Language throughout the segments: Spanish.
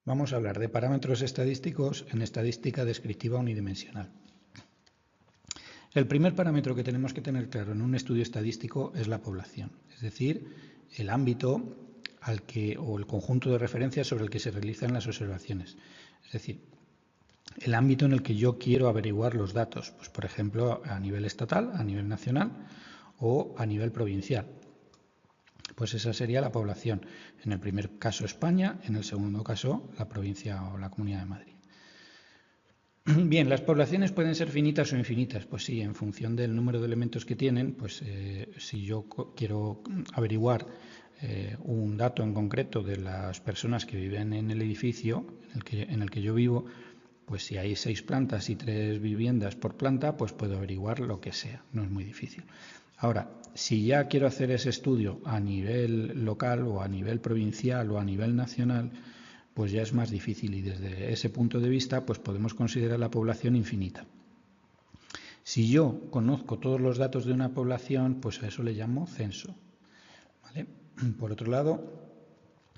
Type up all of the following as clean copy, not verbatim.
Vamos a hablar de parámetros estadísticos en estadística descriptiva unidimensional. El primer parámetro que tenemos que tener claro en un estudio estadístico es la población, es decir, el ámbito o el conjunto de referencias sobre el que se realizan las observaciones. Es decir, el ámbito en el que yo quiero averiguar los datos, pues por ejemplo a nivel estatal, a nivel nacional o a nivel provincial. Pues esa sería la población. En el primer caso España, en el segundo caso la provincia o la Comunidad de Madrid. Bien, ¿las poblaciones pueden ser finitas o infinitas? Pues sí, en función del número de elementos que tienen, pues si yo quiero averiguar un dato en concreto de las personas que viven en el edificio en el que yo vivo, pues si hay 6 plantas y 3 viviendas por planta, pues puedo averiguar lo que sea, no es muy difícil. Ahora, si ya quiero hacer ese estudio a nivel local o a nivel provincial o a nivel nacional, pues ya es más difícil y desde ese punto de vista pues podemos considerar la población infinita. Si yo conozco todos los datos de una población, pues a eso le llamo censo, ¿vale? Por otro lado,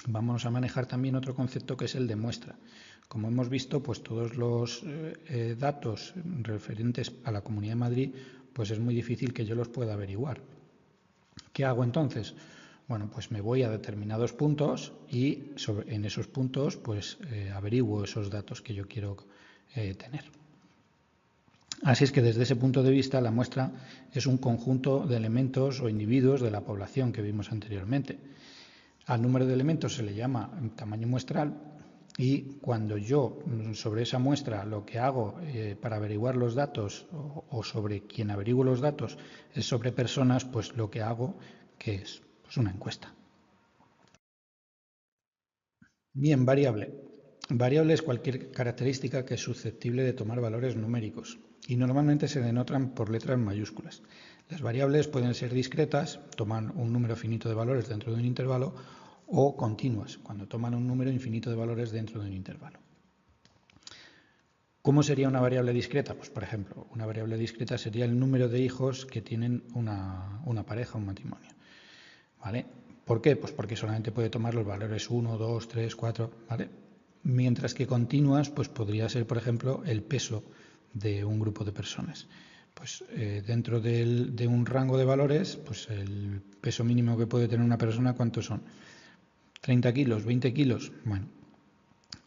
vamos a manejar también otro concepto que es el de muestra. Como hemos visto, pues todos los datos referentes a la Comunidad de Madrid, pues es muy difícil que yo los pueda averiguar. ¿Qué hago entonces? Bueno, pues me voy a determinados puntos y en esos puntos pues averiguo esos datos que yo quiero tener. Así es que desde ese punto de vista la muestra es un conjunto de elementos o individuos de la población que vimos anteriormente. Al número de elementos se le llama tamaño muestral y cuando yo sobre esa muestra lo que hago para averiguar los datos o sobre quien averiguo los datos es sobre personas, pues lo que hago que es pues una encuesta. Bien, variable. Variable es cualquier característica que es susceptible de tomar valores numéricos y normalmente se denotan por letras mayúsculas. Las variables pueden ser discretas, toman un número finito de valores dentro de un intervalo, o continuas, cuando toman un número infinito de valores dentro de un intervalo. ¿Cómo sería una variable discreta? Pues, por ejemplo, una variable discreta sería el número de hijos que tienen una pareja, un matrimonio. ¿Vale? ¿Por qué? Pues porque solamente puede tomar los valores 1, 2, 3, 4, ¿vale? Mientras que continuas, pues podría ser, por ejemplo, el peso de un grupo de personas. Pues dentro de un rango de valores, pues el peso mínimo que puede tener una persona, ¿cuántos son? 30 kilos, 20 kilos, bueno,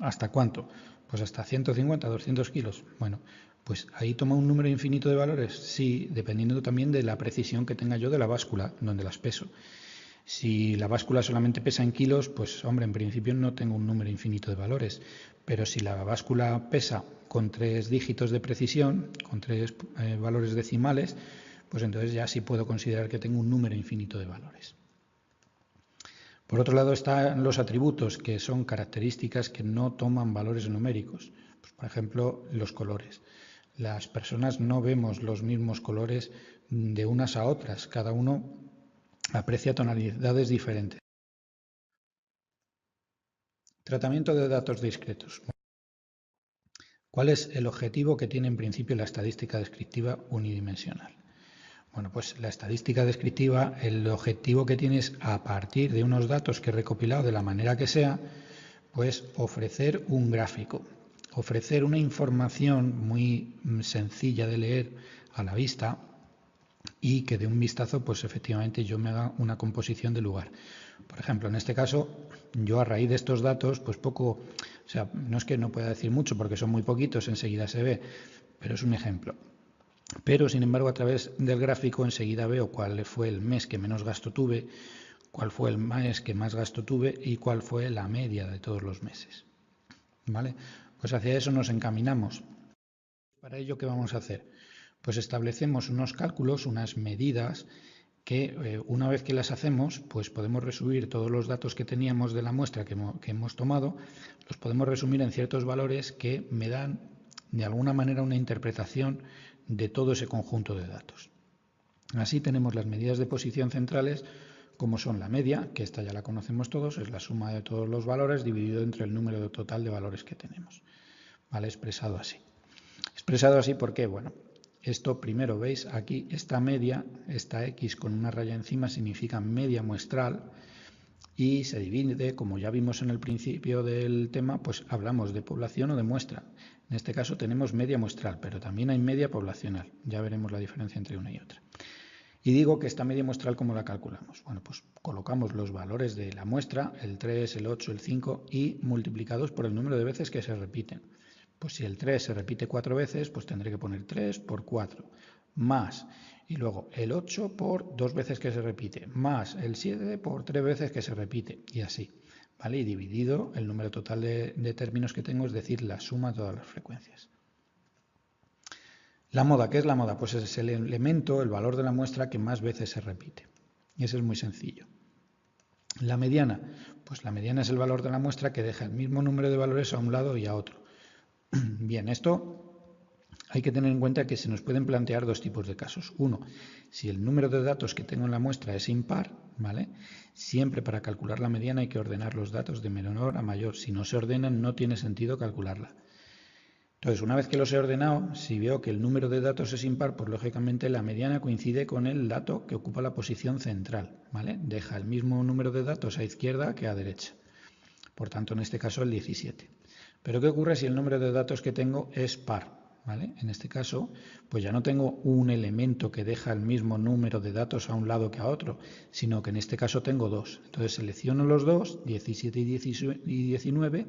¿hasta cuánto? Pues hasta 150, 200 kilos. Bueno, pues ahí toma un número infinito de valores. Sí, dependiendo también de la precisión que tenga yo de la báscula, donde las peso. Si la báscula solamente pesa en kilos, pues hombre, en principio no tengo un número infinito de valores. Pero si la báscula pesa con 3 dígitos de precisión, con 3 valores decimales, pues entonces ya sí puedo considerar que tengo un número infinito de valores. Por otro lado están los atributos, que son características que no toman valores numéricos. Pues, por ejemplo, los colores. Las personas no vemos los mismos colores de unas a otras. Cada uno aprecia tonalidades diferentes. Tratamiento de datos discretos. ¿Cuál es el objetivo que tiene en principio la estadística descriptiva unidimensional? Bueno, pues la estadística descriptiva, el objetivo que tiene es, a partir de unos datos que he recopilado de la manera que sea, pues ofrecer un gráfico, ofrecer una información muy sencilla de leer a la vista y que de un vistazo, pues efectivamente yo me haga una composición del lugar. Por ejemplo, en este caso, yo a raíz de estos datos, pues poco, o sea, no es que no pueda decir mucho porque son muy poquitos, enseguida se ve, pero es un ejemplo. Pero, sin embargo, a través del gráfico enseguida veo cuál fue el mes que menos gasto tuve, cuál fue el mes que más gasto tuve y cuál fue la media de todos los meses. ¿Vale? Pues hacia eso nos encaminamos. ¿Para ello qué vamos a hacer? Pues establecemos unos cálculos, unas medidas que una vez que las hacemos, pues podemos resumir todos los datos que teníamos de la muestra que hemos tomado, los podemos resumir en ciertos valores que me dan de alguna manera una interpretación de todo ese conjunto de datos. Así tenemos las medidas de posición centrales, como son la media, que esta ya la conocemos todos, es la suma de todos los valores dividido entre el número total de valores que tenemos. ¿Vale? Expresado así. Expresado así, ¿por qué? Bueno, esto primero, veis, aquí esta media, esta X con una raya encima significa media muestral, y se divide, como ya vimos en el principio del tema, pues hablamos de población o de muestra. En este caso tenemos media muestral, pero también hay media poblacional. Ya veremos la diferencia entre una y otra. Y digo que esta media muestral, ¿cómo la calculamos? Bueno, pues colocamos los valores de la muestra, el 3, el 8, el 5, y multiplicados por el número de veces que se repiten. Pues si el 3 se repite 4 veces, pues tendré que poner 3 por 4, más, y luego el 8 por 2 veces que se repite, más el 7 por 3 veces que se repite, y así. ¿Vale? Y dividido el número total de términos que tengo, es decir, la suma de todas las frecuencias. La moda, ¿qué es la moda? Pues es el elemento, el valor de la muestra que más veces se repite. Y eso es muy sencillo. La mediana, pues la mediana es el valor de la muestra que deja el mismo número de valores a un lado y a otro. Bien, esto hay que tener en cuenta que se nos pueden plantear dos tipos de casos. Uno, si el número de datos que tengo en la muestra es impar, ¿vale? Siempre para calcular la mediana hay que ordenar los datos de menor a mayor. Si no se ordenan, no tiene sentido calcularla. Entonces, una vez que los he ordenado, si veo que el número de datos es impar, pues lógicamente la mediana coincide con el dato que ocupa la posición central, ¿vale? Deja el mismo número de datos a izquierda que a derecha. Por tanto, en este caso el 17. Pero ¿qué ocurre si el número de datos que tengo es par? ¿Vale? En este caso, pues ya no tengo un elemento que deja el mismo número de datos a un lado que a otro, sino que en este caso tengo dos. Entonces selecciono los dos, 17 y 19,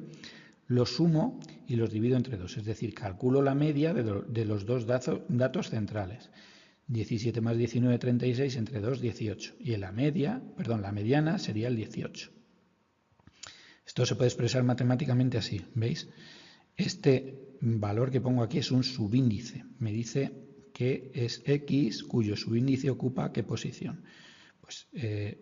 los sumo y los divido entre 2, es decir, calculo la media de los dos datos centrales. 17 más 19, 36, entre 2, 18. Y la mediana sería el 18. Esto se puede expresar matemáticamente así, ¿veis? Este valor que pongo aquí es un subíndice. Me dice que es X cuyo subíndice ocupa qué posición. Pues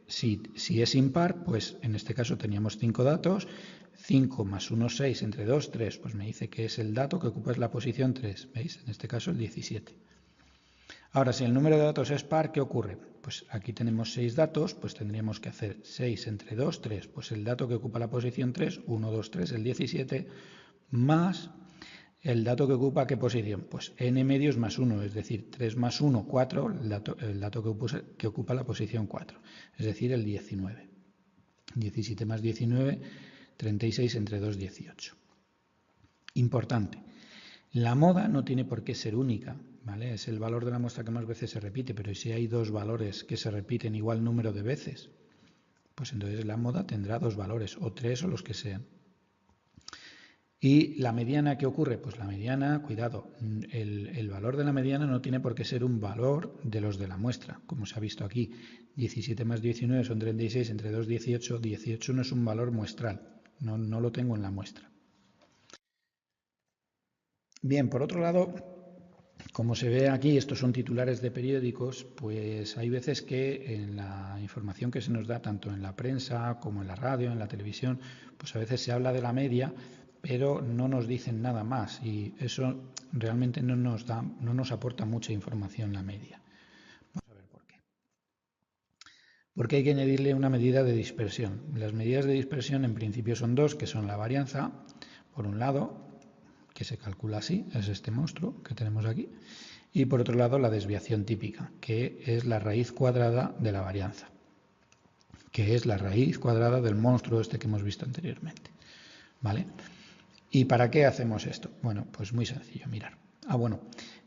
si es impar, pues en este caso teníamos 5 datos. 5 más 1, 6, entre 2, 3, pues me dice que es el dato que ocupa la posición 3, ¿veis? En este caso el 17. Ahora, si el número de datos es par, ¿qué ocurre? Pues aquí tenemos 6 datos, pues tendríamos que hacer 6 entre 2, 3, pues el dato que ocupa la posición 3, 1, 2, 3, el 17, más el dato que ocupa qué posición, pues n medios más 1, es decir, 3 más 1, 4, el dato que ocupa la posición 4, es decir, el 19. 17 más 19, 36 entre 2, 18. Importante. La moda no tiene por qué ser única, ¿vale? Es el valor de la muestra que más veces se repite, pero si hay dos valores que se repiten igual número de veces, pues entonces la moda tendrá dos valores, o tres o los que sean. ¿Y la mediana qué ocurre? Pues la mediana, cuidado, el valor de la mediana no tiene por qué ser un valor de los de la muestra, como se ha visto aquí. 17 más 19 son 36, entre 2, 18. 18 no es un valor muestral, no lo tengo en la muestra. Bien, por otro lado, como se ve aquí, estos son titulares de periódicos, pues hay veces que en la información que se nos da, tanto en la prensa como en la radio, en la televisión, pues a veces se habla de la media, pero no nos dicen nada más y eso realmente no nos aporta mucha información la media. Vamos a ver por qué. Porque hay que añadirle una medida de dispersión. Las medidas de dispersión en principio son dos, que son la varianza, por un lado, que se calcula así, es este monstruo que tenemos aquí, y por otro lado la desviación típica, que es la raíz cuadrada de la varianza, que es la raíz cuadrada del monstruo este que hemos visto anteriormente. ¿Vale? ¿Y para qué hacemos esto? Bueno, pues muy sencillo, mirar.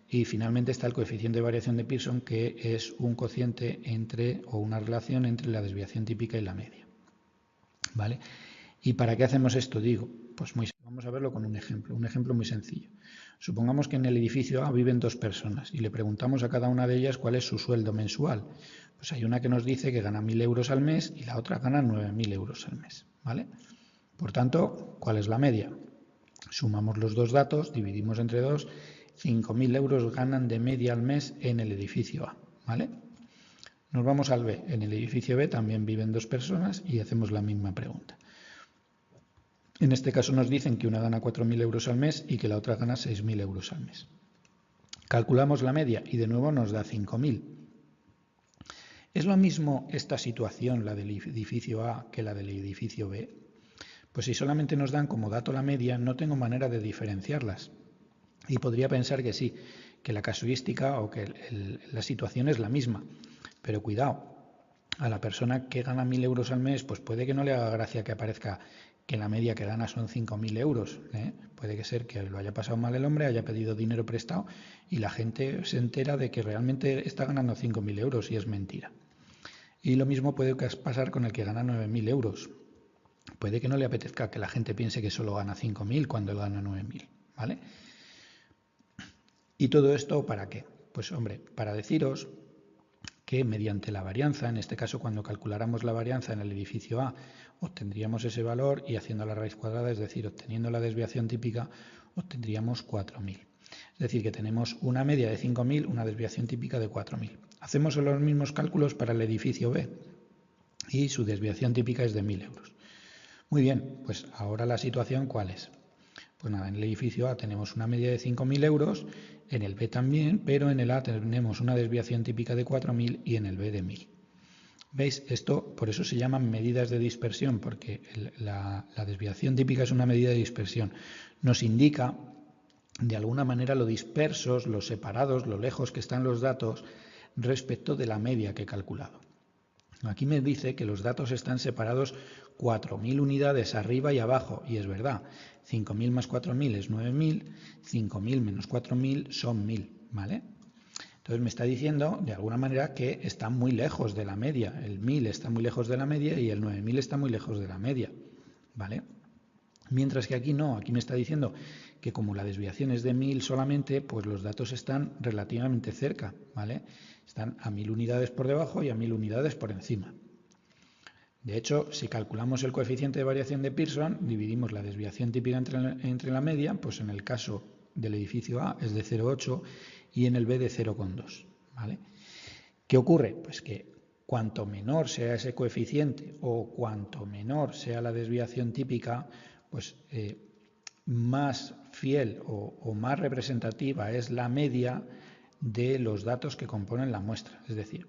Y finalmente está el coeficiente de variación de Pearson, que es un cociente o una relación entre la desviación típica y la media. ¿Vale? ¿Y para qué hacemos esto? Digo, pues vamos a verlo con un ejemplo muy sencillo. Supongamos que en el edificio A viven dos personas y le preguntamos a cada una de ellas cuál es su sueldo mensual. Pues hay una que nos dice que gana 1.000 euros al mes y la otra gana 9.000 euros al mes. ¿Vale? Por tanto, ¿cuál es la media? Sumamos los dos datos, dividimos entre 2, 5.000 euros ganan de media al mes en el edificio A. ¿Vale? Nos vamos al B. En el edificio B también viven dos personas y hacemos la misma pregunta. En este caso nos dicen que una gana 4.000 euros al mes y que la otra gana 6.000 euros al mes. Calculamos la media y de nuevo nos da 5.000. ¿Es lo mismo esta situación, la del edificio A, que la del edificio B? Pues si solamente nos dan como dato la media, no tengo manera de diferenciarlas. Y podría pensar que sí, que la casuística o que la situación es la misma. Pero cuidado, a la persona que gana 1.000 euros al mes, pues puede que no le haga gracia que aparezca que la media que gana son 5.000 euros. Puede que ser que lo haya pasado mal el hombre, haya pedido dinero prestado y la gente se entera de que realmente está ganando 5.000 euros y es mentira. Y lo mismo puede pasar con el que gana 9.000 euros. Puede que no le apetezca que la gente piense que solo gana 5.000 cuando él gana 9.000, ¿vale? ¿Y todo esto para qué? Pues hombre, para deciros que mediante la varianza, en este caso cuando calculáramos la varianza en el edificio A, obtendríamos ese valor y haciendo la raíz cuadrada, es decir, obteniendo la desviación típica, obtendríamos 4.000. Es decir, que tenemos una media de 5.000, una desviación típica de 4.000. Hacemos los mismos cálculos para el edificio B y su desviación típica es de 1.000 euros. Muy bien, pues ahora la situación ¿cuál es? Pues nada, en el edificio A tenemos una media de 5.000 euros, en el B también, pero en el A tenemos una desviación típica de 4.000 y en el B de 1.000. ¿Veis? Esto por eso se llaman medidas de dispersión, porque la desviación típica es una medida de dispersión. Nos indica de alguna manera lo dispersos, los separados, lo lejos que están los datos respecto de la media que he calculado. Aquí me dice que los datos están separados 4.000 unidades arriba y abajo, y es verdad, 5.000 más 4.000 es 9.000, 5.000 menos 4.000 son 1.000, ¿vale? Entonces me está diciendo, de alguna manera, que está muy lejos de la media. El 1.000 está muy lejos de la media y el 9.000 está muy lejos de la media, ¿vale? Mientras que aquí no, aquí me está diciendo que como la desviación es de 1.000 solamente, pues los datos están relativamente cerca, ¿vale? Están a 1.000 unidades por debajo y a 1.000 unidades por encima. De hecho, si calculamos el coeficiente de variación de Pearson, dividimos la desviación típica entre la media, pues en el caso del edificio A es de 0,8 y en el B de 0,2, ¿vale? ¿Qué ocurre? Pues que cuanto menor sea ese coeficiente o cuanto menor sea la desviación típica, pues más fiel o más representativa es la media de los datos que componen la muestra. Es decir,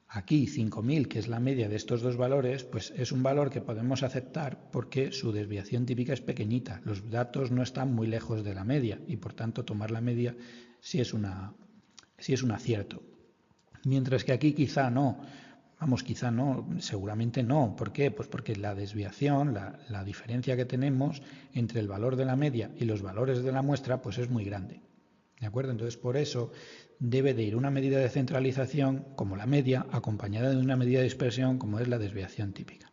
aquí 5.000, que es la media de estos dos valores, pues es un valor que podemos aceptar porque su desviación típica es pequeñita. Los datos no están muy lejos de la media y por tanto tomar la media sí es un acierto. Mientras que aquí quizá no. Vamos, quizá no, seguramente no. ¿Por qué? Pues porque la desviación, la diferencia que tenemos entre el valor de la media y los valores de la muestra, pues es muy grande. ¿De acuerdo? Entonces, por eso debe de ir una medida de centralización, como la media, acompañada de una medida de dispersión, como es la desviación típica.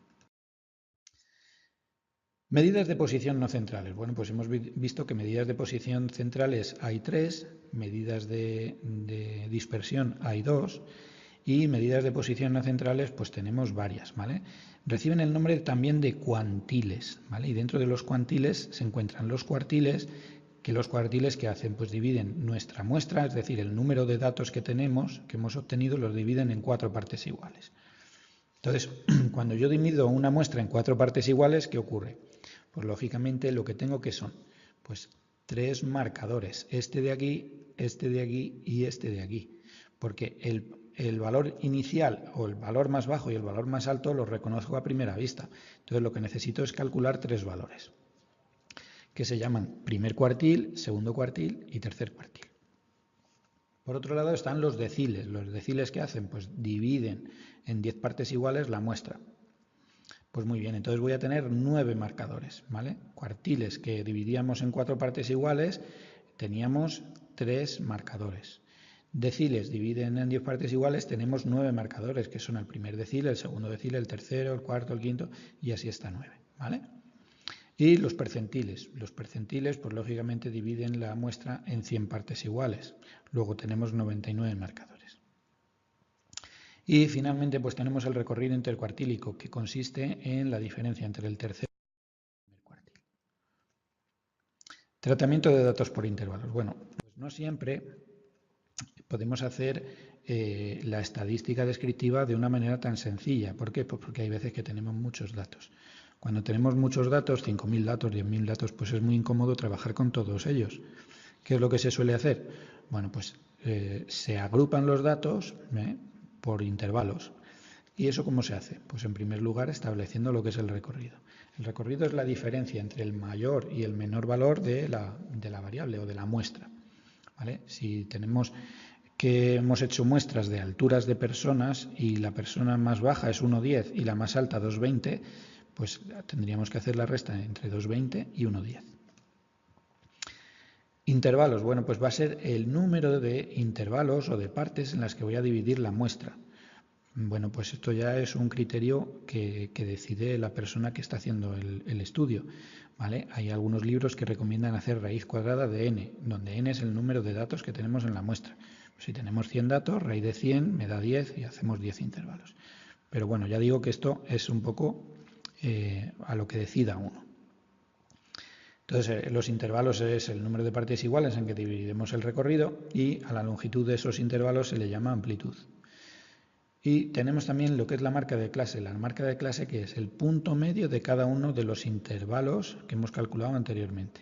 Medidas de posición no centrales. Bueno, pues hemos visto que medidas de posición centrales hay 3, medidas de dispersión hay 2, y medidas de posición no centrales pues tenemos varias, ¿vale? Reciben el nombre también de cuantiles, ¿vale? Y dentro de los cuantiles se encuentran los cuartiles, que los cuartiles que hacen pues dividen nuestra muestra, es decir, el número de datos que tenemos, que hemos obtenido, los dividen en 4 partes iguales. Entonces, cuando yo divido una muestra en 4 partes iguales, ¿qué ocurre? Pues lógicamente lo que tengo que son pues 3 marcadores, este de aquí y este de aquí, porque el valor inicial o el valor más bajo y el valor más alto los reconozco a primera vista. Entonces lo que necesito es calcular 3 valores, que se llaman primer cuartil, segundo cuartil y tercer cuartil. Por otro lado están los deciles. Los deciles, ¿qué hacen? Pues dividen en 10 partes iguales la muestra. Pues muy bien, entonces voy a tener 9 marcadores, ¿vale? Cuartiles que dividíamos en 4 partes iguales, teníamos 3 marcadores. Deciles dividen en 10 partes iguales, tenemos 9 marcadores, que son el primer decile, el segundo decile, el tercero, el cuarto, el quinto, y así hasta 9, ¿vale? Y los percentiles. Los percentiles, pues lógicamente dividen la muestra en 100 partes iguales. Luego tenemos 99 marcadores. Y finalmente pues tenemos el recorrido intercuartílico, que consiste en la diferencia entre el tercer y el primer cuartil. Tratamiento de datos por intervalos. Bueno, pues no siempre podemos hacer la estadística descriptiva de una manera tan sencilla. ¿Por qué? Pues porque hay veces que tenemos muchos datos. Cuando tenemos muchos datos, 5.000 datos, 10.000 datos, pues es muy incómodo trabajar con todos ellos. ¿Qué es lo que se suele hacer? Bueno, pues se agrupan los datos por intervalos. ¿Y eso cómo se hace? Pues en primer lugar estableciendo lo que es el recorrido. El recorrido es la diferencia entre el mayor y el menor valor de la variable o de la muestra, ¿vale? Si tenemos que hemos hecho muestras de alturas de personas y la persona más baja es 1,10 y la más alta 2,20, pues tendríamos que hacer la resta entre 2,20 y 1,10. Intervalos, bueno, pues va a ser el número de intervalos o de partes en las que voy a dividir la muestra. Bueno, pues esto ya es un criterio que decide la persona que está haciendo el estudio, ¿vale? Hay algunos libros que recomiendan hacer raíz cuadrada de n, donde n es el número de datos que tenemos en la muestra. Pues si tenemos 100 datos, raíz de 100 me da 10 y hacemos 10 intervalos. Pero bueno, ya digo que esto es un poco a lo que decida uno. Entonces, los intervalos es el número de partes iguales en que dividimos el recorrido y a la longitud de esos intervalos se le llama amplitud. Y tenemos también lo que es la marca de clase. La marca de clase que es el punto medio de cada uno de los intervalos que hemos calculado anteriormente.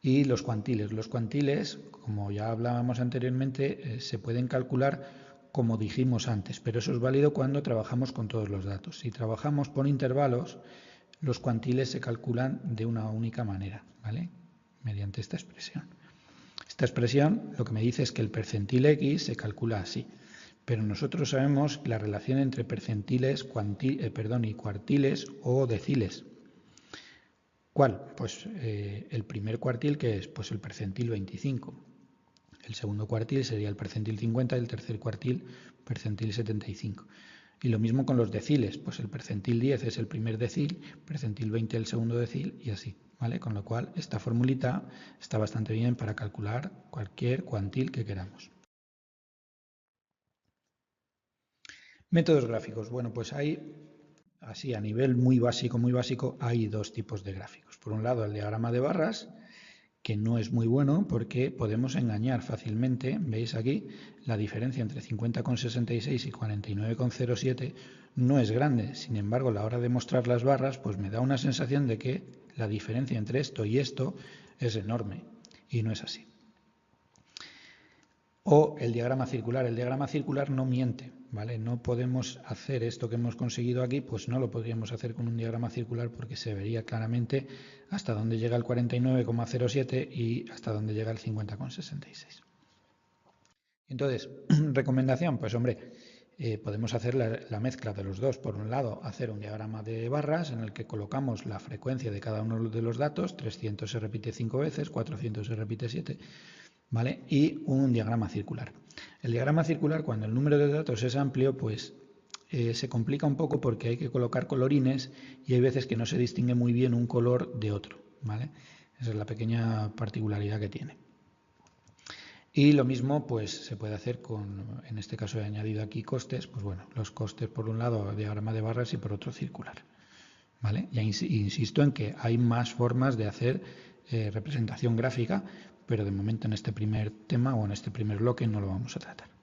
Y los cuantiles. Los cuantiles, como ya hablábamos anteriormente, se pueden calcular como dijimos antes, pero eso es válido cuando trabajamos con todos los datos. Si trabajamos por intervalos, los cuantiles se calculan de una única manera, ¿vale? Mediante esta expresión. Esta expresión lo que me dice es que el percentil X se calcula así. Pero nosotros sabemos la relación entre percentiles y cuartiles o deciles. ¿Cuál? Pues el primer cuartil, que es pues el percentil 25. El segundo cuartil sería el percentil 50 y el tercer cuartil percentil 75. Y lo mismo con los deciles, pues el percentil 10 es el primer decil, percentil 20 el segundo decil y así, ¿vale? Con lo cual esta formulita está bastante bien para calcular cualquier cuantil que queramos. Métodos gráficos. Bueno, pues hay, así a nivel muy básico, hay dos tipos de gráficos. Por un lado, el diagrama de barras, que no es muy bueno porque podemos engañar fácilmente. Veis aquí, la diferencia entre 50,66 y 49,07 no es grande. Sin embargo, a la hora de mostrar las barras, pues me da una sensación de que la diferencia entre esto y esto es enorme. Y no es así. O el diagrama circular. El diagrama circular no miente, ¿vale? No podemos hacer esto que hemos conseguido aquí, pues no lo podríamos hacer con un diagrama circular porque se vería claramente hasta dónde llega el 49,07 y hasta dónde llega el 50,66. Entonces, recomendación, pues hombre, podemos hacer la mezcla de los dos. Por un lado, hacer un diagrama de barras en el que colocamos la frecuencia de cada uno de los datos, 300 se repite 5 veces, 400 se repite 7, ¿vale? Y un diagrama circular. El diagrama circular, cuando el número de datos es amplio, pues se complica un poco porque hay que colocar colorines y hay veces que no se distingue muy bien un color de otro, ¿vale? Esa es la pequeña particularidad que tiene. Y lo mismo pues se puede hacer con, en este caso he añadido aquí costes, pues bueno, los costes por un lado diagrama de barras y por otro circular, ¿vale? Ya insisto en que hay más formas de hacer representación gráfica, pero de momento en este primer tema o en este primer bloque no lo vamos a tratar.